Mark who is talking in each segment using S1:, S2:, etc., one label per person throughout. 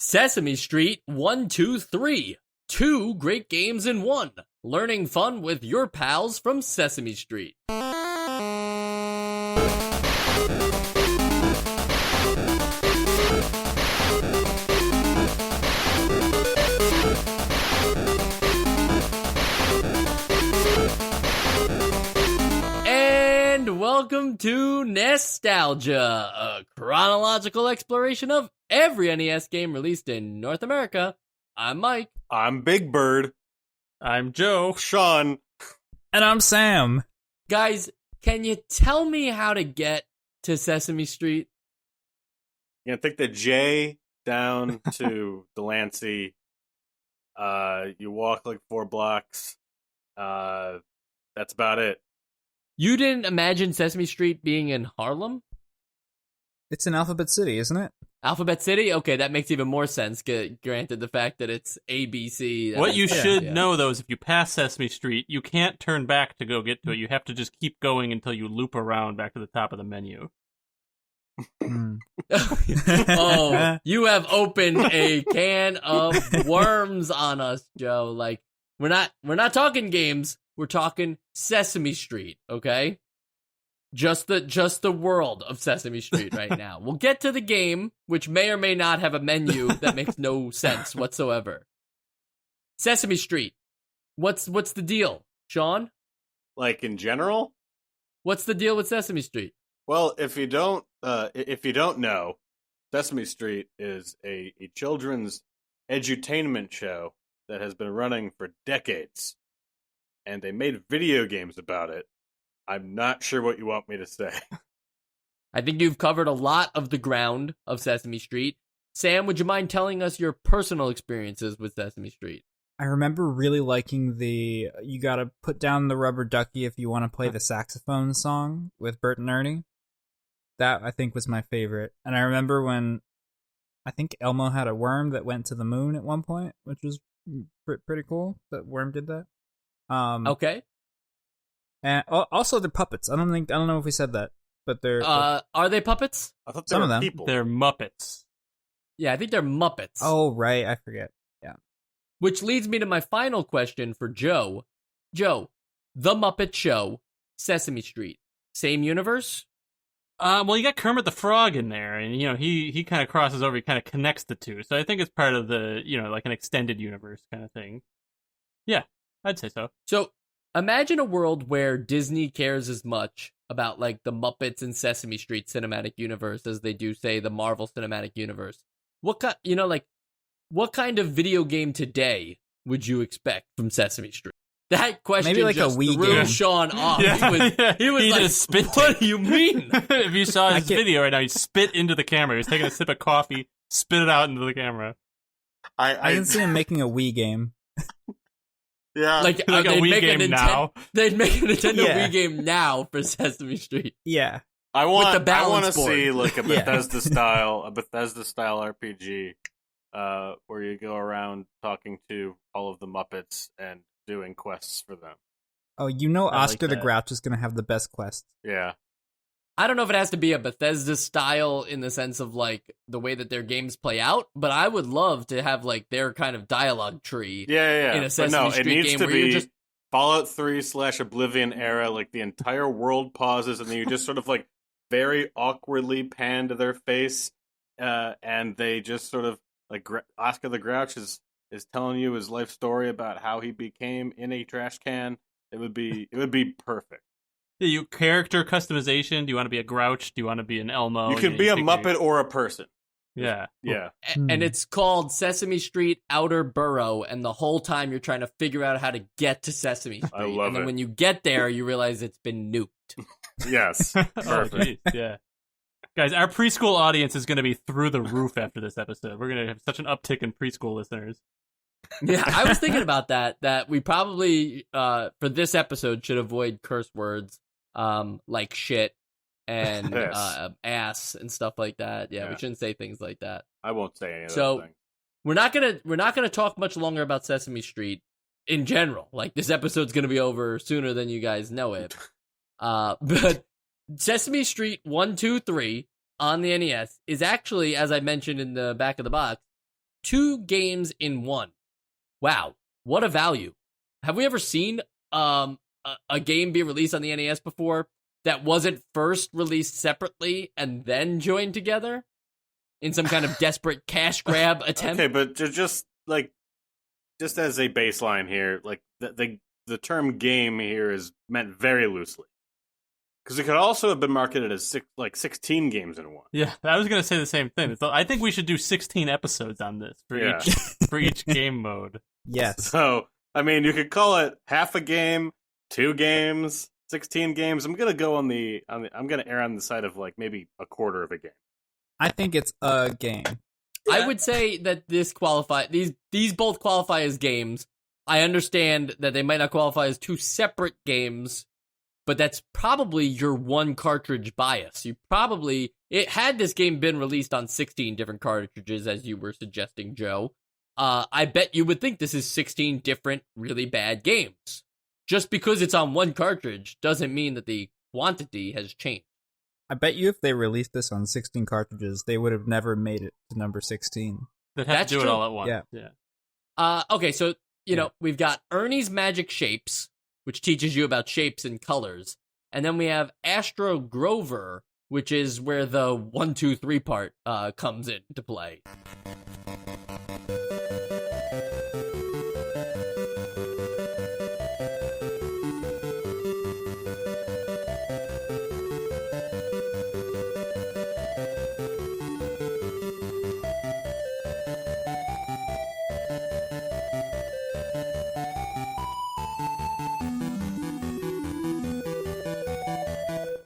S1: Sesame Street 1, 2, 3. Two great games in one. Learning fun with your pals from Sesame Street. And welcome to Nostalgia, a chronological exploration of every NES game released in North America. I'm Mike.
S2: I'm Big Bird.
S3: I'm Joe.
S2: Sean.
S4: And I'm Sam.
S1: Guys, can you tell me how to get to Sesame Street?
S2: You're gonna take the J down to Delancey. You walk like 4 blocks. That's about it.
S1: You didn't imagine Sesame Street being in Harlem?
S4: It's in Alphabet City, isn't it?
S1: Alphabet City? Okay, that makes even more sense, granted the fact that it's ABC.
S3: What you should know, though, is if you pass Sesame Street, you can't turn back to go get to it. You have to just keep going until you loop around back to the top of the menu.
S1: Oh, you have opened a can of worms on us, Joe. Like, we're not talking games. We're talking Sesame Street, okay? Just the world of Sesame Street right now. We'll get to the game, which may or may not have a menu that makes no sense whatsoever. Sesame Street. What's the deal, Sean?
S2: Like in general?
S1: What's the deal with Sesame Street?
S2: Well, if you don't know, Sesame Street is a children's edutainment show that has been running for decades. And they made video games about it. I'm not sure what you want me to say.
S1: I think you've covered a lot of the ground of Sesame Street. Sam, would you mind telling us your personal experiences with Sesame Street?
S4: I remember really liking you gotta put down the rubber ducky if you want to play the saxophone song with Bert and Ernie. That, I think, was my favorite. And I remember when, I think Elmo had a worm that went to the moon at one point, which was pretty cool, that worm did that.
S1: Okay.
S4: And also the puppets. I don't know if we said that, but they're
S1: are they puppets?
S2: I thought
S4: some
S2: they
S4: of
S2: were
S4: them.
S2: people.
S3: They're Muppets.
S1: Yeah, I think they're Muppets.
S4: Oh, right, I forget. Yeah.
S1: Which leads me to my final question for Joe. Joe, The Muppet Show, Sesame Street, same universe?
S3: Well, you got Kermit the Frog in there, and he kind of crosses over. He kind of connects the two, so I think it's part of the like an extended universe kind of thing. Yeah, I'd say so.
S1: So imagine a world where Disney cares as much about like the Muppets and Sesame Street cinematic universe as they do, say, the Marvel cinematic universe. What kind of video game today would you expect from Sesame Street? That question
S4: maybe like
S1: just
S4: a Wii
S1: threw
S4: game.
S1: Sean off.
S3: Yeah.
S1: He was like,
S3: just spit.
S1: "What do you mean?"
S3: If you saw his video right now, he spit into the camera. He was taking a sip of coffee, spit it out into the camera.
S4: I can see him making a Wii game.
S2: Yeah,
S1: like
S3: a Wii game now.
S1: They'd make a Nintendo
S4: Yeah.
S1: Wii game now for Sesame Street.
S4: Yeah.
S2: I want
S1: the balance
S2: to
S1: board.
S2: see like a
S4: Yeah.
S2: Bethesda style RPG, where you go around talking to all of the Muppets and doing quests for them.
S4: Oh,
S3: I like
S4: Oscar the
S3: that.
S4: Grouch is going to have the best quest.
S2: Yeah.
S1: I don't know if it has to be a Bethesda style in the sense of like the way that their games play out, but I would love to have like their kind of dialogue tree.
S2: Yeah.
S1: In a Sesame
S2: but no,
S1: Street
S2: it needs
S1: game
S2: to
S1: where you're
S2: be
S1: just-
S2: Fallout 3/Oblivion era, like the entire world pauses and then you just sort of like very awkwardly pan to their face, and they just sort of like Oscar the Grouch is telling you his life story about how he became in a trash can. It would be perfect.
S3: Yeah, you character customization. Do you want to be a Grouch? Do you want to be an Elmo?
S2: You can be a
S3: pick
S2: Muppet or a person.
S3: Yeah.
S2: Yeah.
S1: And it's called Sesame Street Outer Burrow, and the whole time you're trying to figure out how to get to Sesame Street.
S2: I love
S1: and then
S2: it.
S1: when you get there, you realize it's been nuked.
S2: Yes.
S3: Oh,
S2: Perfect.
S3: geez, yeah. Guys, our preschool audience is going to be through the roof after this episode. We're going to have such an uptick in preschool listeners.
S1: Yeah, I was thinking about that we probably, for this episode, should avoid curse words like shit and
S2: Yes.
S1: ass and stuff like that. Yeah,
S2: Yeah.
S1: we shouldn't say things like that.
S2: I won't say any of
S1: So-
S2: those things.
S1: We're not gonna talk much longer about Sesame Street in general. Like, this episode's gonna be over sooner than you guys know it. But Sesame Street 1, 2, 3 on the NES is actually, as I mentioned in the back of the box, 2 games in one. Wow, what a value. Have we ever seen a game be released on the NES before that wasn't first released separately and then joined together in some kind of desperate cash grab attempt?
S2: Okay, but just as a baseline here, like the term game here is meant very loosely. Because it could also have been marketed as 16 games in one.
S3: Yeah, I was going to say the same thing. So I think we should do 16 episodes on this for each game mode.
S4: Yes.
S2: So, I mean, you could call it half a game, 2 games, 16 games. I'm going to go I'm going to err on the side of like maybe a quarter of a game.
S4: I think it's a game.
S1: I would say that these both qualify as games. I understand that they might not qualify as 2 separate games, but that's probably your one cartridge bias. Had this game been released on 16 different cartridges, as you were suggesting, Joe, I bet you would think this is 16 different really bad games. Just because it's on one cartridge doesn't mean that the quantity has changed.
S4: I bet you if they released this on 16 cartridges, they would have never made it to number 16.
S3: They'd have to do it all at once.
S4: Yeah.
S1: Okay, so, we've got Ernie's Magic Shapes, which teaches you about shapes and colors. And then we have Astro Grover, which is where the 1, 2, 3 part comes into play.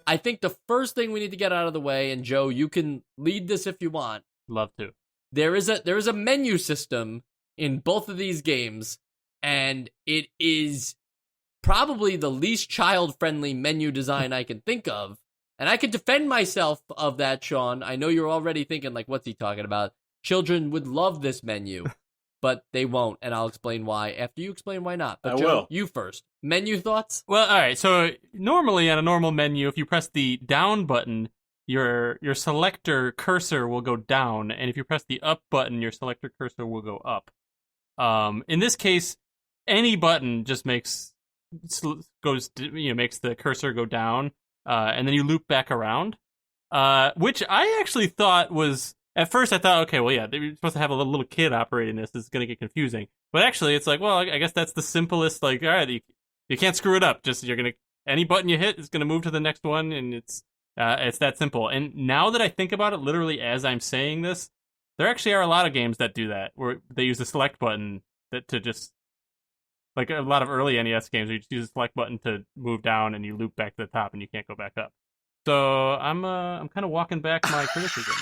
S1: I think the first thing we need to get out of the way, and Joe, you can lead this if you want.
S3: Love to.
S1: There is a menu system in both of these games, and it is probably the least child-friendly menu design I can think of. And I could defend myself of that, Sean. I know you're already thinking, like, what's he talking about? Children would love this menu, but they won't, and I'll explain why after you explain why not. But
S2: I
S1: Joe,
S2: will.
S1: You first. Menu thoughts?
S3: Well, all right. So normally on a normal menu, if you press the down button, your selector cursor will go down, and if you press the up button, your selector cursor will go up. In this case, any button just makes the cursor go down, and then you loop back around. Which I actually thought was, at first I thought, okay, well, yeah, you're supposed to have a little kid operating this. It's going to get confusing. But actually, it's like, well, I guess that's the simplest, like, all right, you can't screw it up. Just, any button you hit is going to move to the next one, and it's that simple. And now that I think about it, literally as I'm saying this, there actually are a lot of games that do that, where they use the select button to just, like a lot of early NES games, where you just use the select button to move down, and you loop back to the top, and you can't go back up. So I'm kind of walking back my criticism.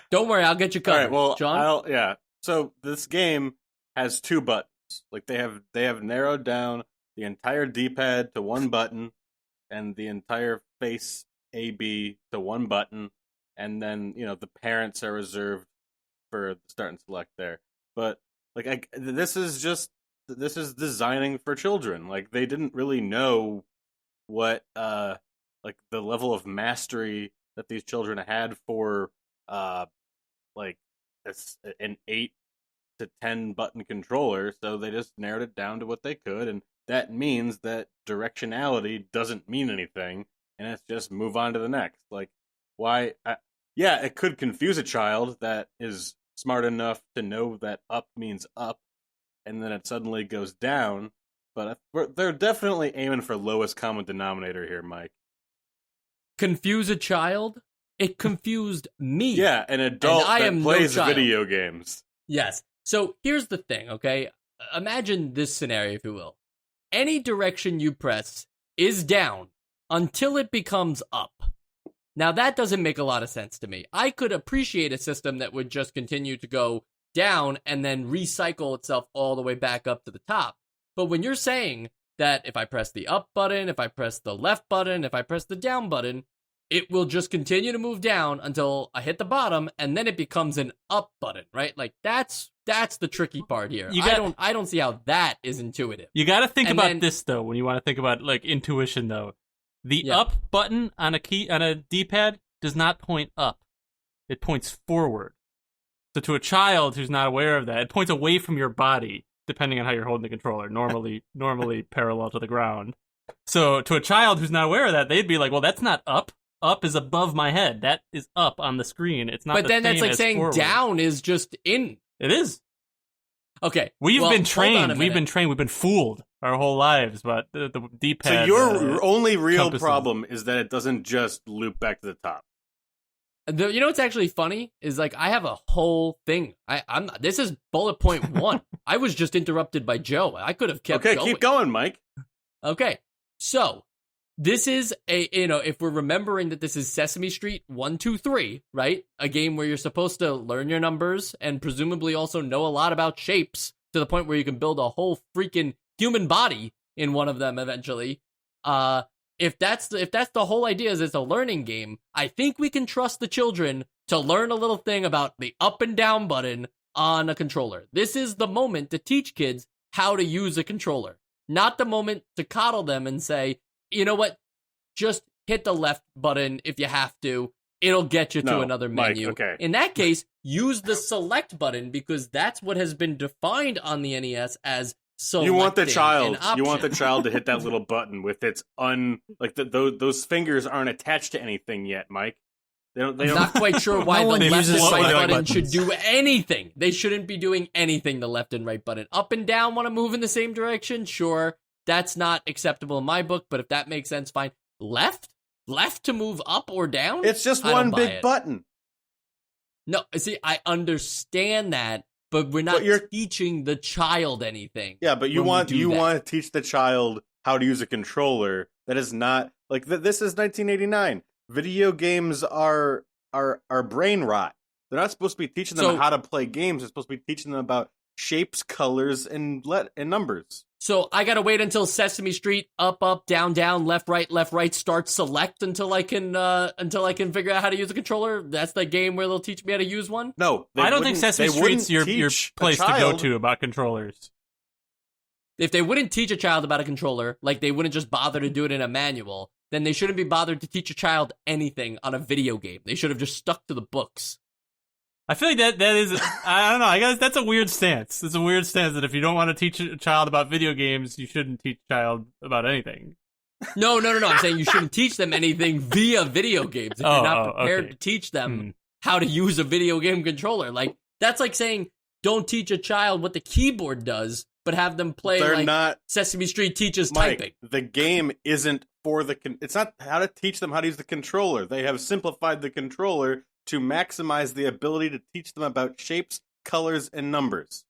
S1: Don't worry, I'll get you covered.
S2: All right, well,
S1: John?
S2: So this game has 2 buttons. Like they have narrowed down the entire D-pad to 1 button, and the entire face AB to 1 button, and then the parents are reserved for start and select there. But like this is designing for children. Like they didn't really know what like the level of mastery that these children had for like an 8 to 10 button controller, so they just narrowed it down to what they could, and that means that directionality doesn't mean anything, and it's just move on to the next. Like, why? Yeah, it could confuse a child that is smart enough to know that up means up, and then it suddenly goes down, but they're definitely aiming for lowest common denominator here, Mike.
S1: Confuse a child? It confused me.
S2: Yeah, an adult that plays video games.
S1: Yes. So here's the thing, okay? Imagine this scenario, if you will. Any direction you press is down until it becomes up. Now, that doesn't make a lot of sense to me. I could appreciate a system that would just continue to go down and then recycle itself all the way back up to the top. But when you're saying that if I press the up button, if I press the left button, if I press the down button, it will just continue to move down until I hit the bottom, and then it becomes an up button, right? Like that's the tricky part here. I don't see how that is intuitive.
S3: You got to think about this though when you want to think about like intuition though. The up button on a D-pad does not point up; it points forward. So to a child who's not aware of that, it points away from your body, depending on how you're holding the controller. Normally parallel to the ground. So to a child who's not aware of that, they'd be like, "Well, that's not up. Up is above my head. That is up on the screen. It's not."
S1: But then that's like saying
S3: forward.
S1: down is just in.
S3: It is.
S1: Okay,
S3: We've been trained.
S1: Hold on a
S3: We've been trained. We've been fooled our whole lives. But the D-pad.
S2: So your only real
S3: compasses.
S2: problem is that it doesn't just loop back to the top.
S1: You know what's actually funny is like I have a whole thing. I'm not, this is bullet point 1. I was just interrupted by Joe. I could have kept
S2: Okay,
S1: going.
S2: keep going, Mike.
S1: Okay, so this is if we're remembering that this is Sesame Street 1, 2, 3, right? A game where you're supposed to learn your numbers and presumably also know a lot about shapes to the point where you can build a whole freaking human body in one of them eventually. If that's the whole idea, is it's a learning game, I think we can trust the children to learn a little thing about the up and down button on a controller. This is the moment to teach kids how to use a controller, not the moment to coddle them and say, you know what, just hit the left button if you have to. It'll get you to another menu.
S2: Mike, okay.
S1: In that case, use the select button because that's what has been defined on the NES as
S2: You want the child.
S1: an
S2: You want the
S1: option.
S2: child to hit that little button with its those fingers aren't attached to anything yet, Mike. They don't.
S1: I'm not quite sure why
S4: No
S1: the
S4: one
S1: left and
S4: uses
S1: right
S3: select
S1: button
S4: buttons.
S1: should do anything. They shouldn't be doing anything, the left and right button. Up and down want to move in the same direction? Sure. That's not acceptable in my book, but if that makes sense, fine. Left? Left to move up or down?
S2: It's just
S1: I don't
S2: one
S1: buy
S2: big
S1: it.
S2: button.
S1: No, see, I understand that, but we're not
S2: But you're-
S1: teaching the child anything.
S2: Yeah, but you
S1: when we
S2: want
S1: do that.
S2: to teach the child how to use a controller. That is not like this is 1989. Video games are brain rot. They're not supposed to be teaching them
S1: So-
S2: how to play games. They're supposed to be teaching them about shapes, colors, and numbers.
S1: So I gotta wait until Sesame Street up, down, left, right starts select until I can figure out how to use a controller. That's the game where they'll teach me how to use one.
S2: No,
S3: I don't think Sesame Street's your place to go to about controllers.
S1: If they wouldn't teach a child about a controller, like they wouldn't just bother to do it in a manual, then they shouldn't be bothered to teach a child anything on a video game. They should have just stuck to the books.
S3: I feel like that is, I don't know, I guess that's a weird stance. It's a weird stance that if you don't want to teach a child about video games, you shouldn't teach a child about anything.
S1: No. I'm saying you shouldn't teach them anything via video games if you're not prepared to teach them how to use a video game controller. Like, that's like saying don't teach a child what the keyboard does, but have them play Sesame Street teaches
S2: Mike,
S1: typing.
S2: the game isn't for it's not how to teach them how to use the controller. They have simplified the controller to maximize the ability to teach them about shapes, colors, and numbers.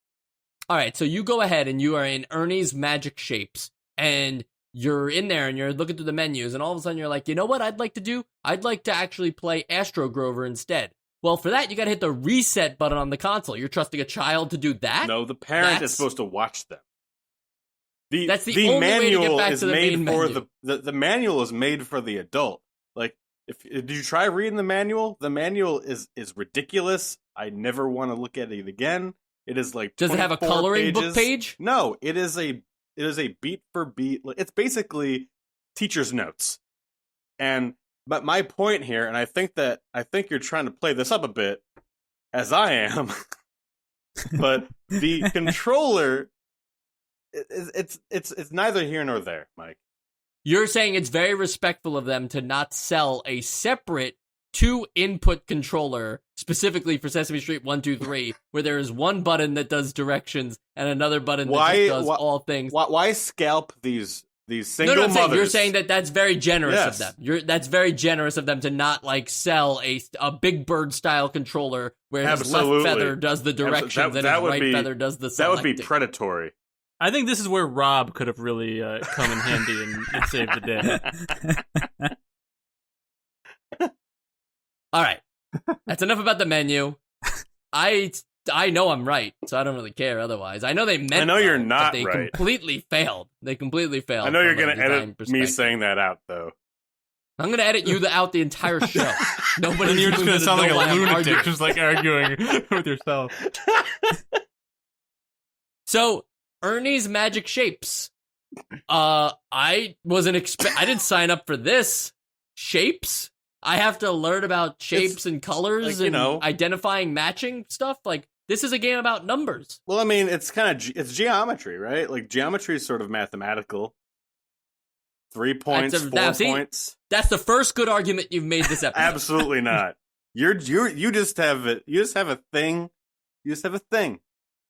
S1: All right, so you go ahead and you are in Ernie's Magic Shapes, and you're in there and you're looking through the menus, and all of a sudden you're like, you know what I'd like to do? I'd like to actually play Astro Grover instead. Well, for that, you got to hit the reset button on the console. You're trusting a child to do that?
S2: No, the parent is supposed to watch them.
S1: That's the only way to get back to the main menu.
S2: The manual is made for the adult. Like, did you try reading the manual? The manual is ridiculous. I never want to look at it again. It is like
S1: does it have a coloring book page?
S2: No, it is a beat for beat. It's basically teacher's notes. But my point here, and I think you're trying to play this up a bit, as I am. But the controller, it's neither here nor there, Mike.
S1: You're saying it's very respectful of them to not sell a separate 2-input controller specifically for Sesame Street 1, 2, 3, where there is one button that does directions and another button that just does all things.
S2: Why scalp these single
S1: No,
S2: mothers?
S1: you're saying that's very generous of them. That's very generous of them to not like sell a Big Bird style controller where his left feather does the directions and his right feather does the selecting.
S2: That would be predatory.
S3: I think this is where Rob could have really come in handy and saved the day.
S1: All right, that's enough about the menu. I know I'm right, so I don't really care otherwise. I know they meant.
S2: I know you're not
S1: they
S2: right.
S1: Completely failed. They completely failed.
S2: I know you're
S1: going to
S2: edit me saying that out, though.
S1: I'm going to edit you out the entire show.
S3: And you're just going to sound like a lunatic, just like arguing with yourself.
S1: So, Ernie's Magic Shapes. I didn't sign up for this. Shapes? I have to learn about shapes and colors
S2: like, you
S1: and
S2: know,
S1: identifying matching stuff. Like, this is a game about numbers.
S2: Well, I mean, it's it's geometry, right? Like, geometry is sort of mathematical. 3 points, 4 points.
S1: That's the first good argument you've made this episode.
S2: Absolutely not. You just have it. You just have a thing. You just have a thing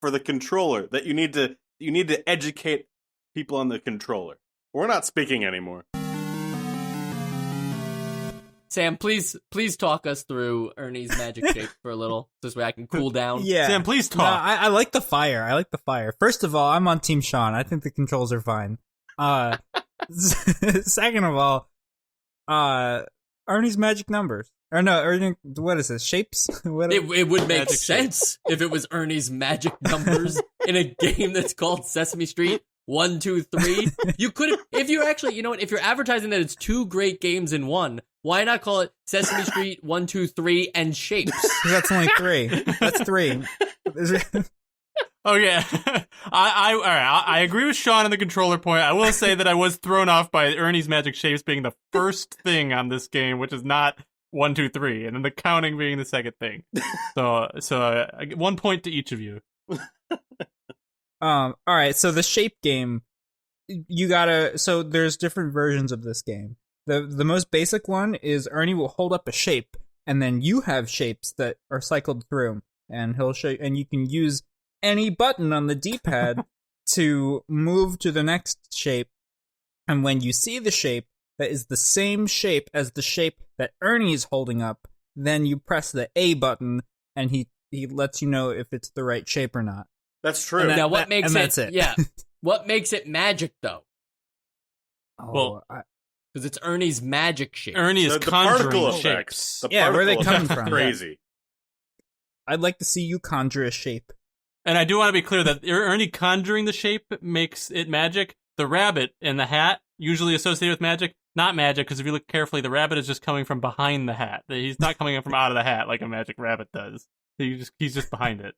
S2: for the controller that you need to educate people on the controller. We're not speaking anymore.
S1: Sam, please talk us through Ernie's magic shape for a little, this way I can cool down.
S4: Yeah.
S3: Sam, please talk.
S4: No, I like the fire. First of all, I'm on Team Sean. I think the controls are fine. Second of all, Ernie's magic numbers. Or no, Ernie, what is this? Shapes?
S1: It would make
S3: Magic
S1: sense if it was Ernie's magic numbers in a game that's called Sesame Street 1, 2, 3. You could, if you're actually, you know what? If you're advertising that it's 2 great games in one, why not call it Sesame Street 1, 2, 3 and Shapes?
S4: That's only 3. That's 3.
S3: Oh yeah, I agree with Sean on the controller point. I will say that I was thrown off by Ernie's magic shapes being the first thing on this game, which is not 1, 2, 3, and then the counting being the second thing. So I get 1 point to each of you.
S4: All right. So the shape game, so there's different versions of this game. The most basic one is Ernie will hold up a shape, and then you have shapes that are cycled through, and he'll show, and you can use any button on the D-pad to move to the next shape. And when you see the shape that is the same shape as the shape that Ernie's holding up, then you press the A button, and he lets you know if it's the right shape or not.
S2: That's true.
S1: Now, what makes it?
S4: That's it.
S1: Yeah, what makes it magic though?
S3: Well,
S1: Because it's Ernie's magic shape.
S3: Ernie is
S2: the
S3: conjuring
S2: particle
S3: shapes.
S2: effects. The
S4: Yeah, where are they
S2: particle
S4: coming
S2: effects are
S4: from?
S2: Crazy.
S4: I'd like to see you conjure a shape.
S3: And I do want to be clear that Ernie conjuring the shape makes it magic. The rabbit and the hat, usually associated with magic, not magic, because if you look carefully, the rabbit is just coming from behind the hat. He's not coming from out of the hat like a magic rabbit does. He's just behind it.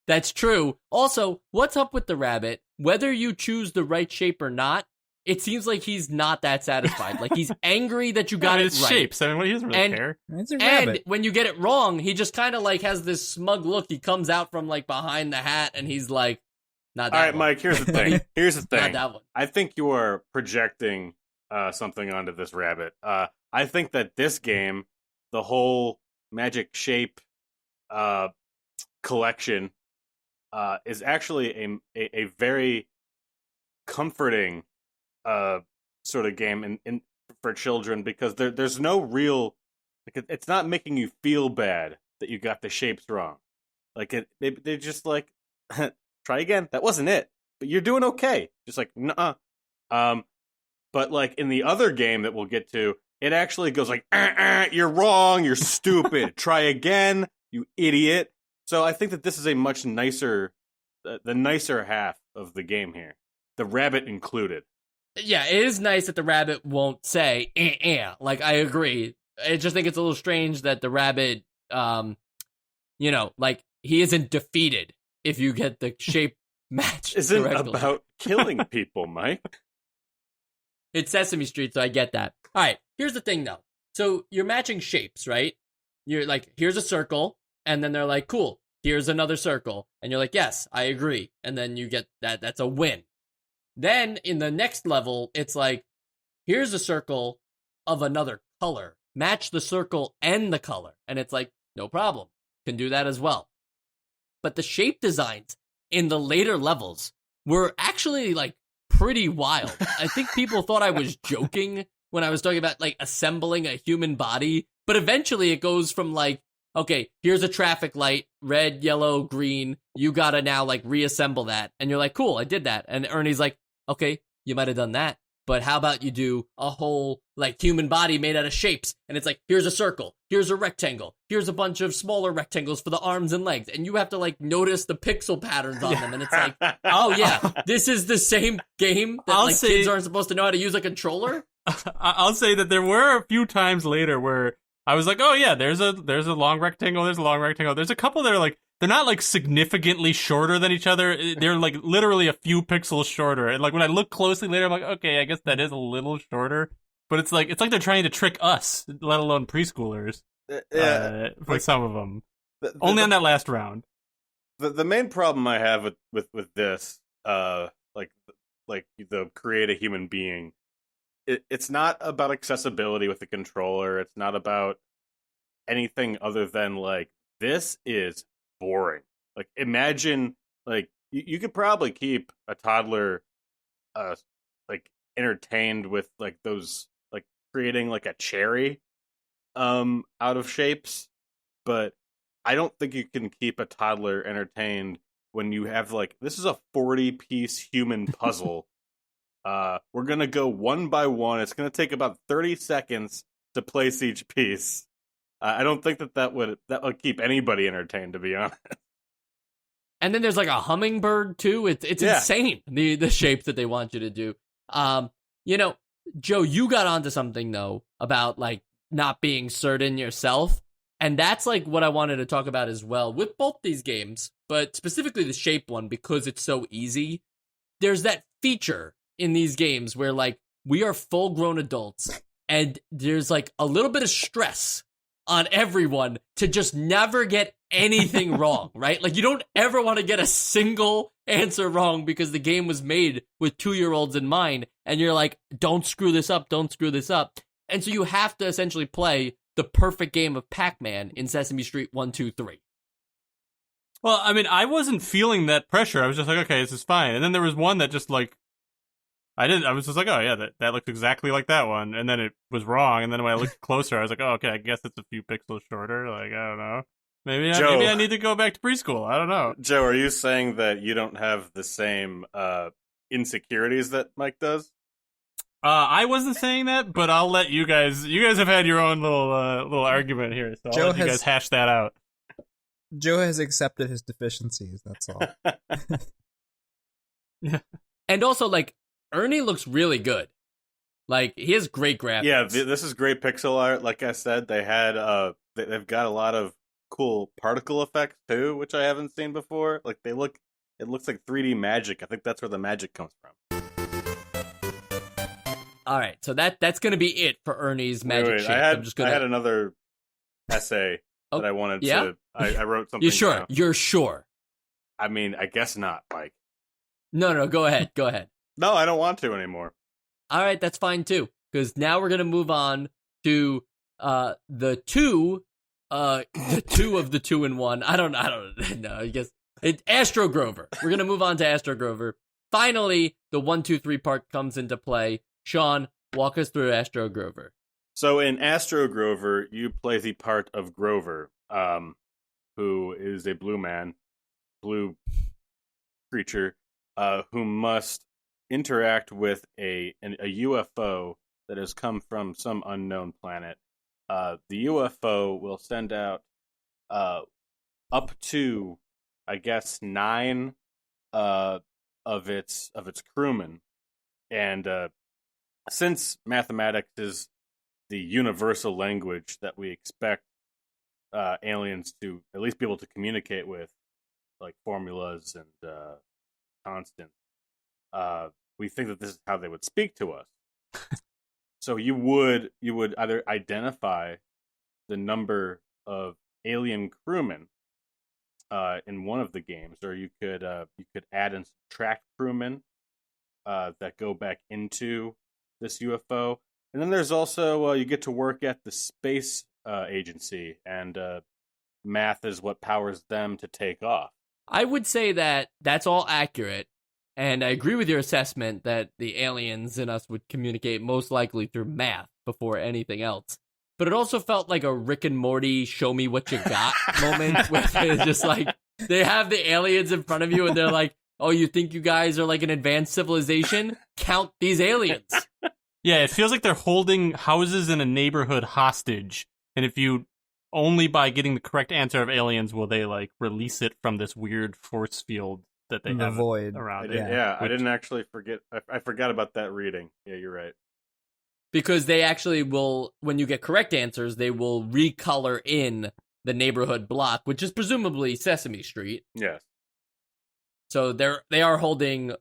S1: That's true. Also, what's up with the rabbit? Whether you choose the right shape or not, it seems like he's not that satisfied. Like, he's angry that you got it
S3: It's
S1: right.
S3: shapes. I mean, he doesn't really care.
S4: It's a
S1: And
S4: rabbit.
S1: when you get it wrong, he just kind of like has this smug look. He comes out from like behind the hat and he's like, not that
S2: All right,
S1: one.
S2: Mike, here's the thing. Here's the
S1: Not
S2: thing.
S1: that one.
S2: I think you are projecting something onto this rabbit. I think that this game, the whole magic shape collection, is actually a very comforting sort of game for children, because there's no real, like, it's not making you feel bad that you got the shapes wrong. Like, they're just like, try again. That wasn't it, but you're doing okay. Just like, nuh-uh. But like in the other game that we'll get to, it actually goes like, you're wrong, you're stupid. Try again, you idiot. So I think that this is a much nicer, the nicer half of the game here, the rabbit included.
S1: Yeah, it is nice that the rabbit won't say, Like, I agree. I just think it's a little strange that the rabbit, like, he isn't defeated if you get the shape match
S2: Isn't
S1: correctly.
S2: about killing people, Mike.
S1: It's Sesame Street, so I get that. All right, here's the thing, though. So you're matching shapes, right? You're like, here's a circle, and then they're like, cool, here's another circle. And you're like, yes, I agree. And then you get that. That's a win. Then in the next level, it's like, here's a circle of another color. Match the circle and the color. And it's like, no problem. Can do that as well. But the shape designs in the later levels were actually like pretty wild. I think people thought I was joking when I was talking about like assembling a human body. But eventually it goes from like, okay, here's a traffic light, red, yellow, green. You gotta now like reassemble that. And you're like, cool, I did that. And Ernie's like, okay, you might have done that, but how about you do a whole like human body made out of shapes? And it's like, here's a circle, here's a rectangle, here's a bunch of smaller rectangles for the arms and legs. And you have to like notice the pixel patterns on them. And it's like, oh yeah, this is the same game that kids aren't supposed to know how to use a controller.
S3: I'll say that there were a few times later where I was like, oh yeah, there's a long rectangle, there's a long rectangle. There's a couple that are like, they're not like significantly shorter than each other. They're like literally a few pixels shorter. And like when I look closely later, I'm like, okay, I guess that is a little shorter. but it's like they're trying to trick us, let alone preschoolers. For some of them, only on that last round.
S2: The main problem I have with this, like the create a human being, it's not about accessibility with the controller. It's not about anything other than like, this is boring. Like, imagine, like, you could probably keep a toddler like entertained with like those, like creating like a cherry out of shapes, but I don't think you can keep a toddler entertained when you have like, this is a 40-piece human puzzle. We're gonna go one by one. It's gonna take about 30 seconds to place each piece. I don't think that would keep anybody entertained, to be honest.
S1: And then there's like a hummingbird too. It's insane, the shape that they want you to do. Joe, you got onto something though about like not being certain yourself, and that's like what I wanted to talk about as well with both these games, but specifically the shape one because it's so easy. There's that feature in these games where like we are full-grown adults, and there's like a little bit of stress on everyone to just never get anything wrong, right? Like, you don't ever want to get a single answer wrong because the game was made with 2-year-olds in mind, and you're like, don't screw this up, don't screw this up. And so you have to essentially play the perfect game of Pac-Man in Sesame Street 1, 2, 3.
S3: Well, I mean, I wasn't feeling that pressure. I was just like, okay, this is fine. And then there was one that just like, I was just like, oh yeah, that looked exactly like that one. And then it was wrong. And then when I looked closer, I was like, oh, okay, I guess it's a few pixels shorter. Like, I don't know. Maybe I need to go back to preschool. I don't know.
S2: Joe, are you saying that you don't have the same insecurities that Mike does?
S3: I wasn't saying that, but I'll let you guys. You guys have had your own little argument here, so I'll let you guys hash that out.
S4: Joe has accepted his deficiencies. That's all.
S1: And also, like, Ernie looks really good. Like, he has great graphics.
S2: Yeah, this is great pixel art. Like I said, they've got a lot of cool particle effects too, which I haven't seen before. Like, it looks like 3D magic. I think that's where the magic comes from.
S1: All right, so that's going to be it for Ernie's magic shape.
S2: I had another essay that I wanted to. I wrote something.
S1: You sure?
S2: Down.
S1: You're sure?
S2: I mean, I guess not, Mike.
S1: No, go ahead. Go ahead.
S2: No, I don't want to anymore.
S1: All right, that's fine too. Because now we're gonna move on to the two of the 2 in 1. I don't know. I guess Astro Grover. We're gonna move on to Astro Grover. Finally, the 1, 2, 3 part comes into play. Sean, walk us through Astro Grover.
S2: So in Astro Grover, you play the part of Grover, who is a blue creature, who must interact with a UFO that has come from some unknown planet. The UFO will send out up to, I guess, 9 of its crewmen, and since mathematics is the universal language that we expect aliens to at least be able to communicate with, like formulas and constants, we think that this is how they would speak to us. So you would either identify the number of alien crewmen in one of the games, or you could add and subtract crewmen that go back into this UFO. And then there's also you get to work at the space agency, and math is what powers them to take off.
S1: I would say that that's all accurate, and I agree with your assessment that the aliens in us would communicate most likely through math before anything else. But it also felt like a Rick and Morty show me what you got moment, where it's just like they have the aliens in front of you and they're like, oh, you think you guys are like an advanced civilization? Count these aliens.
S3: Yeah, it feels like they're holding houses in a neighborhood hostage, and if you only by getting the correct answer of aliens will they like release it from this weird force field that they have
S4: void
S3: around.
S2: I didn't actually forget. I forgot about that reading. Yeah, you're right.
S1: Because they actually will, when you get correct answers, they will recolor in the neighborhood block, which is presumably Sesame Street.
S2: Yes.
S1: So they are holding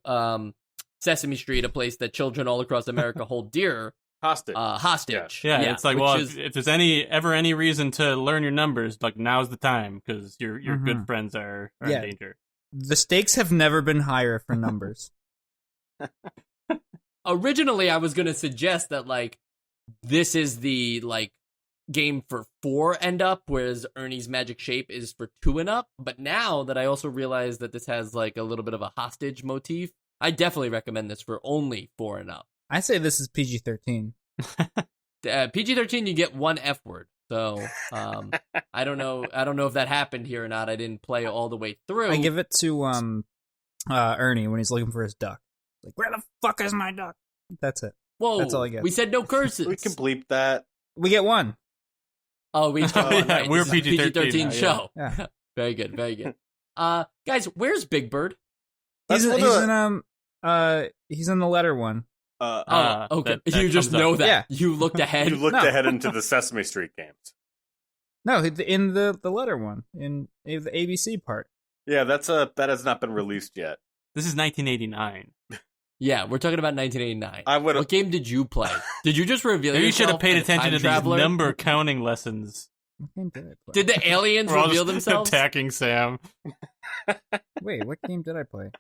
S1: Sesame Street, a place that children all across America hold dear.
S2: Hostage.
S3: Yeah, it's like,
S1: which
S3: well,
S1: is,
S3: if there's ever any reason to learn your numbers, like now's the time because your good friends are in danger.
S4: The stakes have never been higher for numbers.
S1: originally I was going to suggest that like this is the like game for 4 and up, whereas Ernie's Magic Shape is for 2 and up. But now that I also realize that this has like a little bit of a hostage motif, I definitely recommend this for only 4 and up.
S4: I say this is PG-13.
S1: PG-13, you get 1 F word. So I don't know if that happened here or not. I didn't play all the way through.
S4: I give it to Ernie when he's looking for his duck. Like, where the fuck is my duck? That's it.
S1: Whoa,
S4: that's all I get.
S1: We said no curses.
S2: We can bleep that.
S4: We get 1.
S1: Oh, we each get 1. Right.
S3: We're PG-13
S1: show.
S4: Yeah.
S1: Very good, very good. Guys, where's Big Bird?
S4: He's in the letter one.
S1: Okay.
S3: That
S1: you just
S3: comes
S1: know
S3: up.
S1: that.
S4: Yeah.
S1: You looked ahead.
S2: You looked
S4: No.
S2: ahead into the Sesame Street games.
S4: No, in the letter one, in the ABC part.
S2: Yeah, that has not been released yet.
S3: This is 1989.
S1: Yeah, we're talking about 1989.
S2: I would.
S1: What game did you play? Did you just reveal
S3: Maybe you
S1: yourself
S3: should have paid
S1: as
S3: attention
S1: time
S3: to
S1: traveler?
S3: these number counting lessons.
S4: What game did I play?
S1: Did the aliens
S3: We're all
S1: reveal
S3: just
S1: themselves?
S3: attacking Sam.
S4: Wait, what game did I play?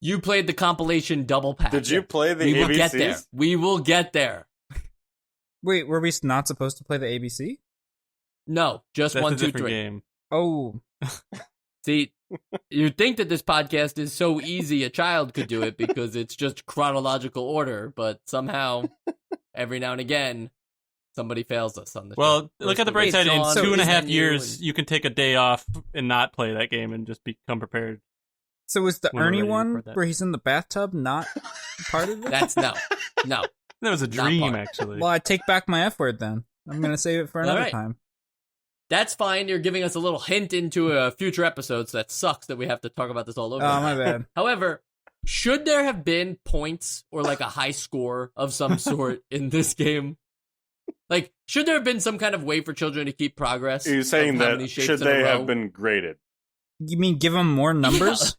S1: You played the compilation double pack.
S2: Did you play the
S1: We
S2: ABCs?
S1: will get there. We will get there.
S4: Wait, were we not supposed to play the ABC?
S1: No, just
S3: That's
S1: 1,
S3: a
S1: 2,
S3: different
S1: 3.
S3: game.
S4: Oh,
S1: See, you'd think that this podcast is so easy a child could do it because it's just chronological order, but somehow, every now and again, somebody fails us on the show.
S3: Well, look at the bright side. In
S1: Sean,
S3: 2.5
S1: and
S3: years, you can take a day off and not play that game and just become prepared.
S4: so was the
S3: When we're
S4: Ernie
S3: ready to
S4: one
S3: record that.
S4: where he's in the bathtub not part of it?
S1: That's no.
S3: That was a
S1: Not
S3: dream,
S1: part.
S3: actually.
S4: Well, I take back my F word then. I'm gonna save it for another
S1: Alright.
S4: time.
S1: That's fine. You're giving us a little hint into a future episode, so that sucks that we have to talk about this all over.
S4: Oh,
S1: again.
S4: my bad.
S1: However, should there have been points or like a high score of some sort in this game? Like, should there have been some kind of way for children to keep progress?
S2: Are you saying
S1: of how many
S2: that
S1: shapes
S2: should
S1: in a
S2: they
S1: row?
S2: have been graded?
S4: You mean give them more numbers?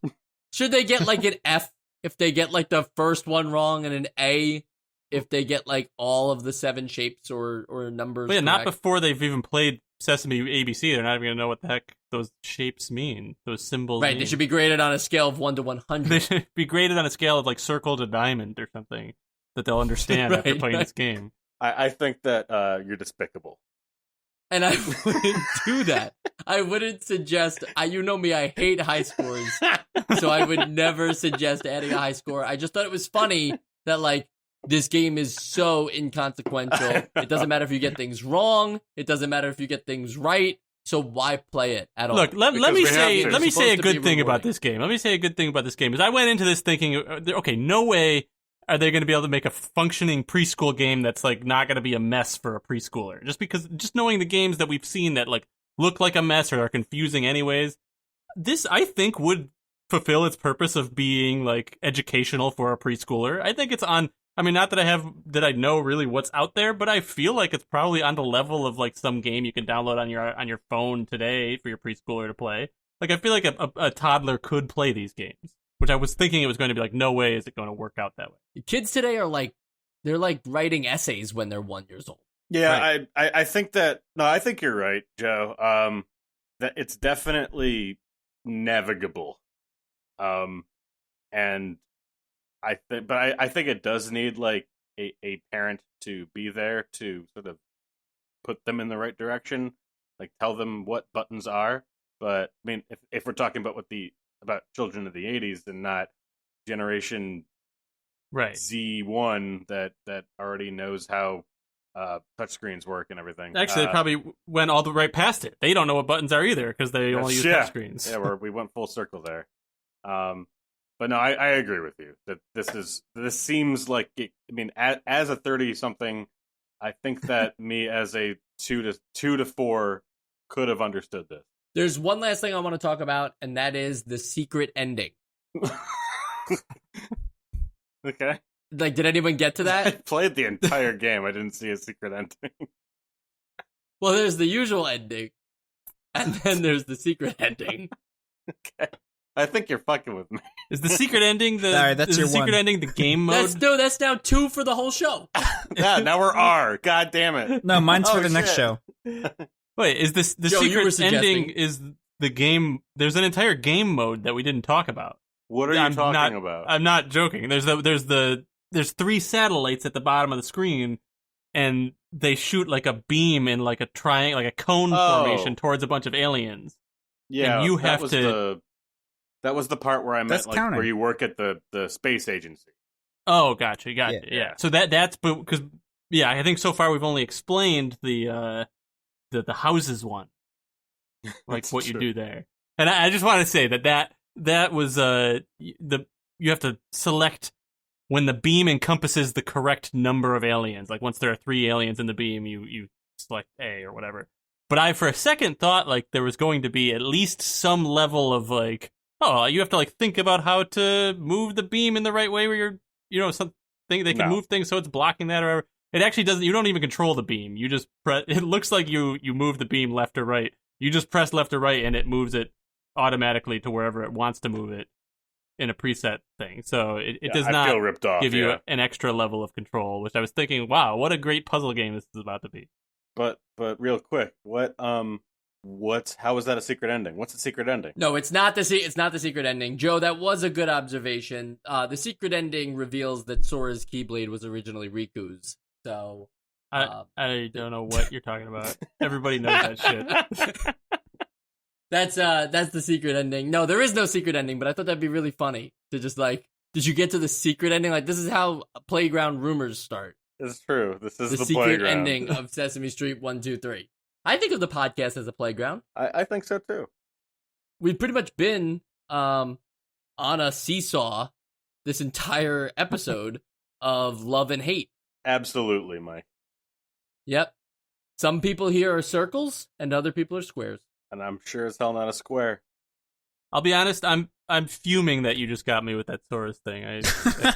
S1: Should they get like an F if they get like the first one wrong and an A if they get like all of the 7 shapes or numbers?
S3: But yeah, not
S1: correct?
S3: before they've even played Sesame ABC. They're not even going to know what the heck those shapes mean, those symbols
S1: Right,
S3: mean.
S1: they should be graded on a scale of 1 to 100.
S3: They should be graded on a scale of like circle to diamond or something that they'll understand after
S1: Right,
S3: playing
S1: right.
S3: this game.
S2: I think that you're despicable.
S1: And I wouldn't do that. I wouldn't suggest. You know me. I hate high scores, so I would never suggest adding a high score. I just thought it was funny that like this game is so inconsequential. It doesn't matter if you get things wrong. It doesn't matter if you get things right. So why play it at all?
S3: Look, let
S2: Because
S3: me
S2: we have
S3: say
S2: to.
S3: let me
S1: It's
S3: say a
S1: supposed to
S3: good
S1: be
S3: thing about
S1: rewarding.
S3: this game. Let me say a good thing about this game is I went into this thinking, okay, no way are they going to be able to make a functioning preschool game that's like not going to be a mess for a preschooler. Just knowing the games that we've seen that like look like a mess or are confusing anyways, this I think would fulfill its purpose of being like educational for a preschooler. I think it's on. I mean, not that I know really what's out there, but I feel like it's probably on the level of like some game you can download on your phone today for your preschooler to play. Like I feel like a toddler could play these games, which I was thinking it was going to be like, no way is it going to work out that way.
S1: Kids today are like they're like writing essays when they're 1 years old.
S2: Yeah,
S3: Right.
S2: I think that I think you're right, Joe. That it's definitely navigable. And I think it does need like a parent to be there to sort of put them in the right direction, like tell them what buttons are. But I mean, if we're talking about about children of the '80s and not generation
S3: Right.
S2: Z1 that already knows how touchscreens work and everything.
S3: Actually, they probably went all the right past it. They don't know what buttons are either because they only use touchscreens.
S2: Yeah, we went full circle there. But no, I agree with you that this seems like it, I mean, as a 30-something, I think that me as a 2 to 4 could have understood this.
S1: There's one last thing I want to talk about, and that is the secret ending.
S2: Okay.
S1: Like, did anyone get to
S2: I
S1: that?
S2: played the entire game. I didn't see a secret ending.
S1: Well, there's the usual ending, and then there's the secret ending.
S2: Okay. I think you're fucking with me.
S3: Is the secret ending the
S4: Sorry, that's
S3: is
S4: your
S3: the secret
S4: one.
S3: ending the game mode?
S1: That's now 2 for the whole show.
S2: Yeah, now we're R. God damn it.
S4: No, mine's for
S2: Oh,
S4: the next
S2: shit.
S4: show.
S3: Wait, is this the
S1: Joe, you were
S3: secret ending?
S1: suggesting-
S3: Is the game? There's an entire game mode that we didn't talk about.
S2: What are you
S3: I'm
S2: talking
S3: not-
S2: about?
S3: I'm not joking. There's 3 satellites at the bottom of the screen, and they shoot like a beam in like a triangle, like a cone
S2: Oh.
S3: formation towards a bunch of aliens.
S2: Yeah,
S3: and you
S2: that
S3: have
S2: was
S3: to-
S2: that was the part where I
S4: That's
S2: meant like
S4: counting.
S2: where you work at the space agency.
S3: Oh, gotcha.
S4: Yeah.
S3: Yeah. So that's because I think so far we've only explained the houses one, like
S2: That's
S3: what
S2: true.
S3: you do there. And I just want to say that was you have to select when the beam encompasses the correct number of aliens. Like once there are 3 aliens in the beam, you select A or whatever. But I for a second thought like there was going to be at least some level of like, oh, you have to like think about how to move the beam in the right way where you're, something they can
S2: No.
S3: move things so it's blocking that or whatever. It actually doesn't. You don't even control the beam. You just press. It looks like you move the beam left or right. You just press left or right, and it moves it automatically to wherever it wants to move it in a preset thing. So it does
S2: I
S3: not
S2: feel ripped off.
S3: give you
S2: yeah.
S3: an extra level of control. Which I was thinking, wow, what a great puzzle game this is about to be.
S2: But real quick, how is that a secret ending? What's the secret ending?
S1: No, it's not the secret ending. Joe, that was a good observation. The secret ending reveals that Sora's Keyblade was originally Riku's. So
S3: I don't know what you're talking about. Everybody knows that shit.
S1: that's the secret ending. No, there is no secret ending, but I thought that'd be really funny to just like, did you get to the secret ending? Like, this is how playground rumors start.
S2: It's true. This is
S1: The
S2: the
S1: secret
S2: playground.
S1: ending of Sesame Street 1, 2, 3. I think of the podcast as a playground.
S2: I think so too.
S1: We've pretty much been on a seesaw this entire episode of love and hate.
S2: Absolutely, Mike.
S1: Yep. Some people here are circles and other people are squares.
S2: And I'm sure as hell not a square.
S3: I'll be honest. I'm fuming that you just got me with that Soros thing. I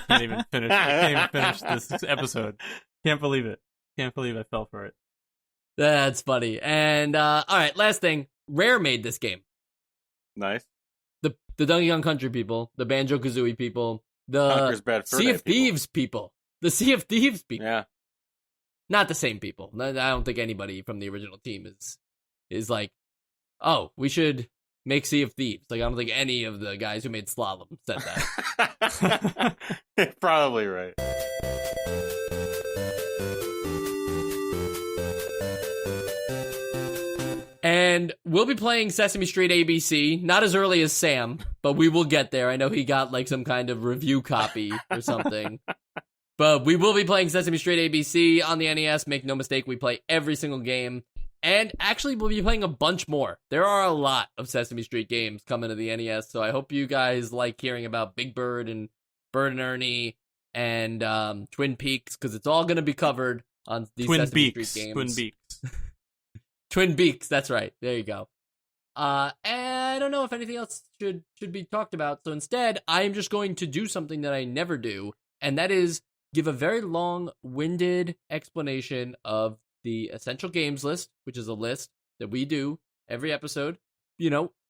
S3: can't even finish. I can't even finish this episode. Can't believe it. Can't believe I fell for it.
S1: That's funny. And all right, last thing. Rare made this game.
S2: Nice.
S1: The Donkey Kong Country people, the Banjo-Kazooie people,
S2: Conker's
S1: the
S2: Bad Fur
S1: Sea
S2: Day
S1: of
S2: people.
S1: Thieves people. The Sea of Thieves people.
S2: Yeah.
S1: Not the same people. I don't think anybody from the original team is like, oh, we should make Sea of Thieves. Like, I don't think any of the guys who made Slalom said that.
S2: Probably right.
S1: And we'll be playing Sesame Street ABC, not as early as Sam, but we will get there. I know he got like some kind of review copy or something. But we will be playing Sesame Street ABC on the NES. Make no mistake, we play every single game. And actually, we'll be playing a bunch more. There are a lot of Sesame Street games coming to the NES, so I hope you guys like hearing about Big Bird and Bert and Ernie and Twin Peaks, because it's all going to be covered on these
S3: Twin
S1: Sesame
S3: Beaks.
S1: Street games.
S3: Twin Beaks.
S1: Twin Beaks, that's right. There you go. And I don't know if anything else should be talked about, so instead, I am just going to do something that I never do, and that is give a very long-winded explanation of the Essential Games list, which is a list that we do every episode,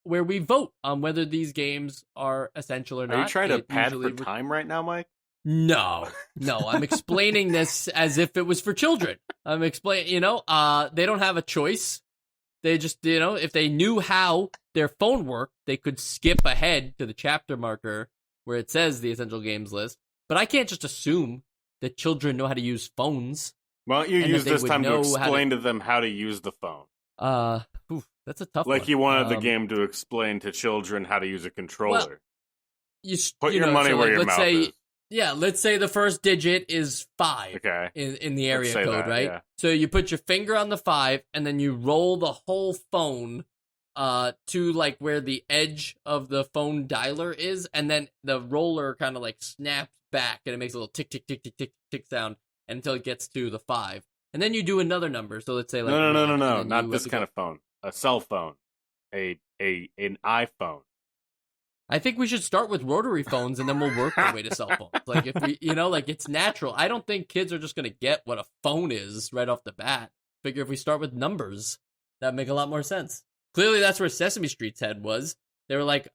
S1: where we vote on whether these games are essential or not.
S2: Are you trying to
S1: It
S2: pad
S1: usually
S2: for time right now, Mike?
S1: No, I'm explaining this as if it was for children. I'm explaining, they don't have a choice. They just, if they knew how their phone worked, they could skip ahead to the chapter marker where it says the Essential Games list. But I can't just assume that children know how to use phones.
S2: Why don't you
S1: And
S2: use
S1: that they
S2: this
S1: would
S2: time to
S1: know how
S2: explain to them how to use the phone?
S1: That's a tough one.
S2: Like you wanted the game to explain to children how to use a controller. Put your money where your mouth is.
S1: Yeah, let's say the first digit is 5
S2: Okay.
S1: in the area
S2: Let's say
S1: code,
S2: that,
S1: right?
S2: yeah.
S1: So you put your finger on the 5, and then you roll the whole phone to like where the edge of the phone dialer is, and then the roller kind of like snaps back, and it makes a little tick, tick, tick, tick, tick, tick sound until it gets to the 5. And then you do another number. So let's say like
S2: No, not this kind of phone. A cell phone. An iPhone.
S1: I think we should start with rotary phones and then we'll work our way to cell phones. Like if we, like it's natural. I don't think kids are just going to get what a phone is right off the bat. Figure if we start with numbers, that'd make a lot more sense. Clearly that's where Sesame Street's head was. They were like,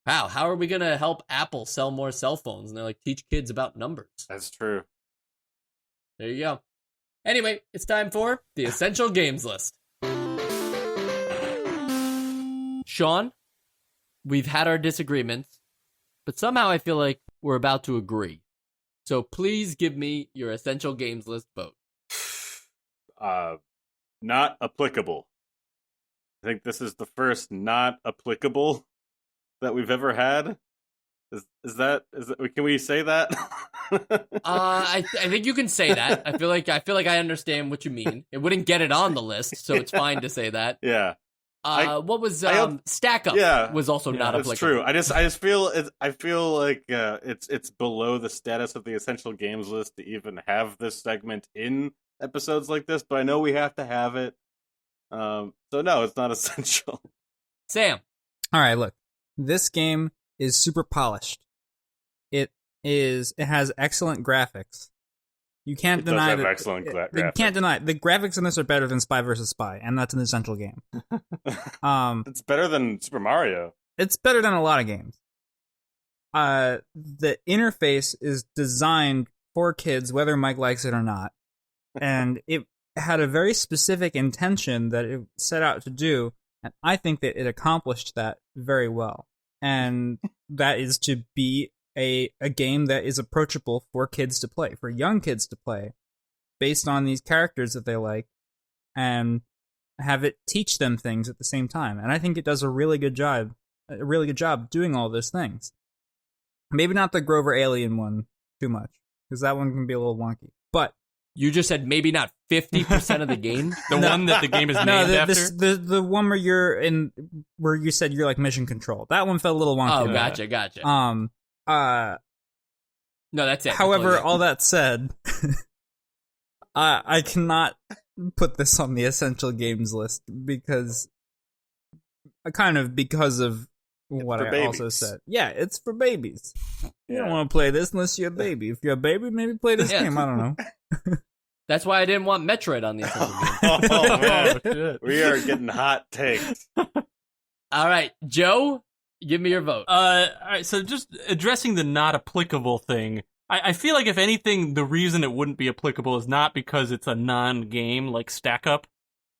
S1: How are we going to help Apple sell more cell phones? And they're like, teach kids about numbers.
S2: That's true.
S1: There you go. Anyway, it's time for the Essential Games List. Sean, we've had our disagreements, but somehow I feel like we're about to agree. So please give me your Essential Games List vote.
S2: Not applicable. I think this is the first not applicable that we've ever had. Is that can we say that?
S1: I think you can say that. I feel like I understand what you mean. It wouldn't get it on the list, so it's fine to say that.
S2: Yeah.
S1: What was Stack Up?
S2: Yeah,
S1: was also not applicable.
S2: That's true. I just feel I feel like it's below the status of the Essential Games List to even have this segment in episodes like this, but I know we have to have it. So no, it's not essential.
S1: Sam.
S4: All right, look. This game is super polished. It has excellent graphics. You can't deny that.
S2: Excellent graphics.
S4: You can't deny the graphics in this are better than Spy vs. Spy, and that's an essential game.
S2: It's better than Super Mario.
S4: It's better than a lot of games. The interface is designed for kids, whether Mike likes it or not, and it had a very specific intention that it set out to do, and I think that it accomplished that very well. And that is to be a game that is approachable for kids to play, for young kids to play, based on these characters that they like, and have it teach them things at the same time. And I think it does a really good job doing all those things. Maybe not the Grover Alien one too much, because that one can be a little wonky. But
S1: you just said maybe not 50% of the game.
S3: The one that the game is named after.
S4: The one where you said you're like mission control. That one felt a little wonky.
S1: Oh, gotcha. No, that's it.
S4: However, all that said, I cannot put this on the essential games list because of what I also said. Yeah, it's for babies. You don't want to play this unless you're a baby. If you're a baby, maybe play this game. I don't know.
S1: That's why I didn't want Metroid on the essential game.
S2: Oh, man. Shit. We are getting hot takes.
S1: All right, Joe, give me your vote.
S3: All right, so just addressing the not applicable thing, I feel like if anything, the reason it wouldn't be applicable is not because it's a non-game like Stack Up,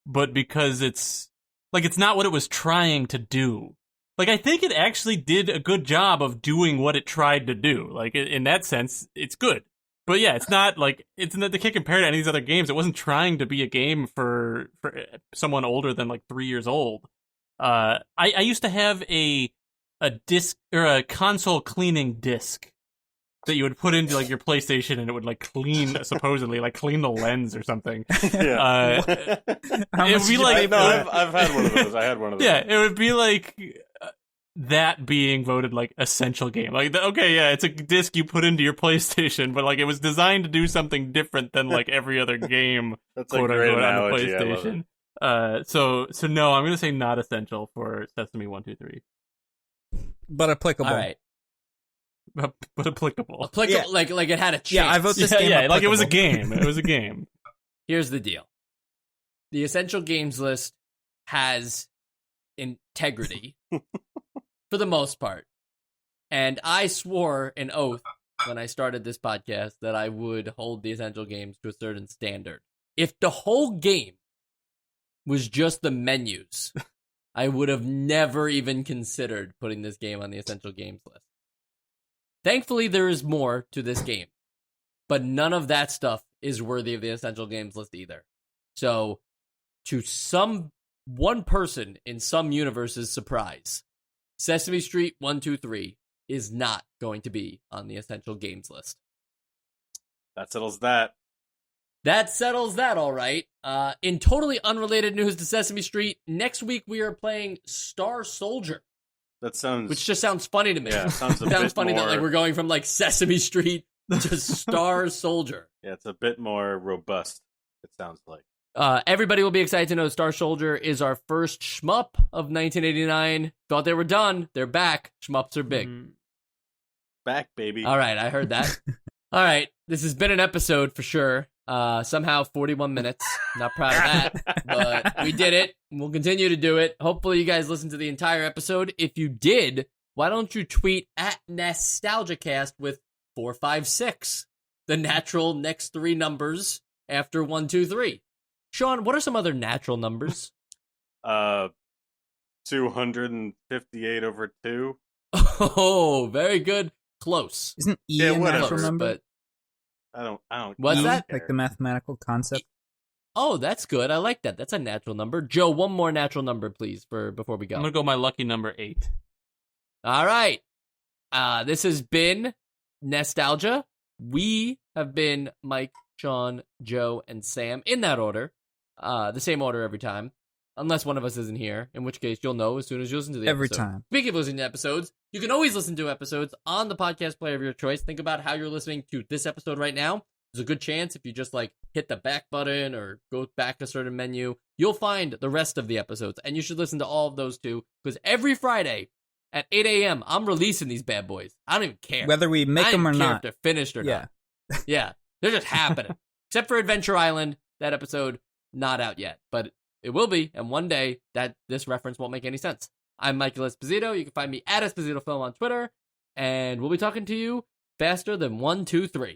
S3: but because it's not what it was trying to do. Like, I think it actually did a good job of doing what it tried to do. Like, in that sense, it's good. But yeah, it's not they can't compare to any of these other games. It wasn't trying to be a game for someone older than like 3 years old. I used to have a disc or a console cleaning disc that you would put into like your PlayStation and it would like supposedly clean the lens or something.
S2: Yeah.
S3: It would be like
S2: I've had one of those. I had one of those.
S3: Yeah, it would be like that being voted like essential game. Like, okay, yeah, it's a disc you put into your PlayStation, but like it was designed to do something different than like every other game,
S2: That's
S3: quote
S2: a great
S3: unquote,
S2: analogy.
S3: on the PlayStation. So no, I'm gonna say not essential for Sesame 1, 2, 3.
S4: But applicable.
S1: All right.
S3: But applicable.
S1: Yeah. Like it had a chance.
S4: Yeah, I vote this game applicable.
S3: Like it was a game. It was a game.
S1: Here's the deal. The Essential Games List has integrity for the most part. And I swore an oath when I started this podcast that I would hold the Essential Games to a certain standard. If the whole game was just the menus, I would have never even considered putting this game on the Essential Games List. Thankfully, there is more to this game, but none of that stuff is worthy of the Essential Games List either. So, to one person in some universe's surprise, Sesame Street 1, 2, 3 is not going to be on the Essential Games List.
S2: That settles that.
S1: That settles that, all right. In totally unrelated news to Sesame Street, next week we are playing Star Soldier.
S2: That sounds...
S1: Which just sounds funny to me.
S2: Yeah, sounds
S1: funny
S2: more...
S1: that like we're going from like Sesame Street to Star Soldier.
S2: Yeah, it's a bit more robust, it sounds like.
S1: Everybody will be excited to know Star Soldier is our first shmup of 1989. Thought they were done. They're back. Shmups are big.
S2: Back, baby.
S1: All right, I heard that. All right, this has been an episode for sure. Somehow 41 minutes. Not proud of that, but we did it. We'll continue to do it. Hopefully you guys listened to the entire episode. If you did, why don't you tweet at NostalgiaCast with 456, the natural next three numbers after 1, 2, 3. Sean, what are some other natural numbers?
S2: 258 over 2.
S1: Oh, very good. Close.
S4: Isn't E
S2: Yeah,
S4: a
S2: whatever,
S4: natural number?
S1: But
S2: I don't.
S1: What's
S2: I don't
S1: that?
S2: care.
S4: Like the mathematical concept?
S1: oh, that's good. I like that. That's a natural number. Joe, one more natural number, please, for before we go.
S3: I'm gonna go my lucky number 8.
S1: All right. This has been Nostalgia. We have been Mike, Sean, Joe, and Sam in that order. The same order every time. Unless one of us isn't here, in which case you'll know as soon as you listen to the
S4: Every
S1: episode.
S4: time.
S1: Speaking of listening to episodes, you can always listen to episodes on the podcast player of your choice. Think about how you're listening to this episode right now. There's a good chance if you just like hit the back button or go back to a certain menu, you'll find the rest of the episodes. And you should listen to all of those too, because every Friday at 8 a.m., I'm releasing these bad boys. I don't even care.
S4: Whether we make
S1: I don't
S4: them or
S1: even care
S4: not.
S1: if they're finished or
S4: Yeah.
S1: not. Yeah, they're just happening. Except for Adventure Island, that episode not out yet, but it will be. And one day that this reference won't make any sense. I'm Michael Esposito. You can find me at Esposito Film on Twitter, and we'll be talking to you faster than 1, 2, 3.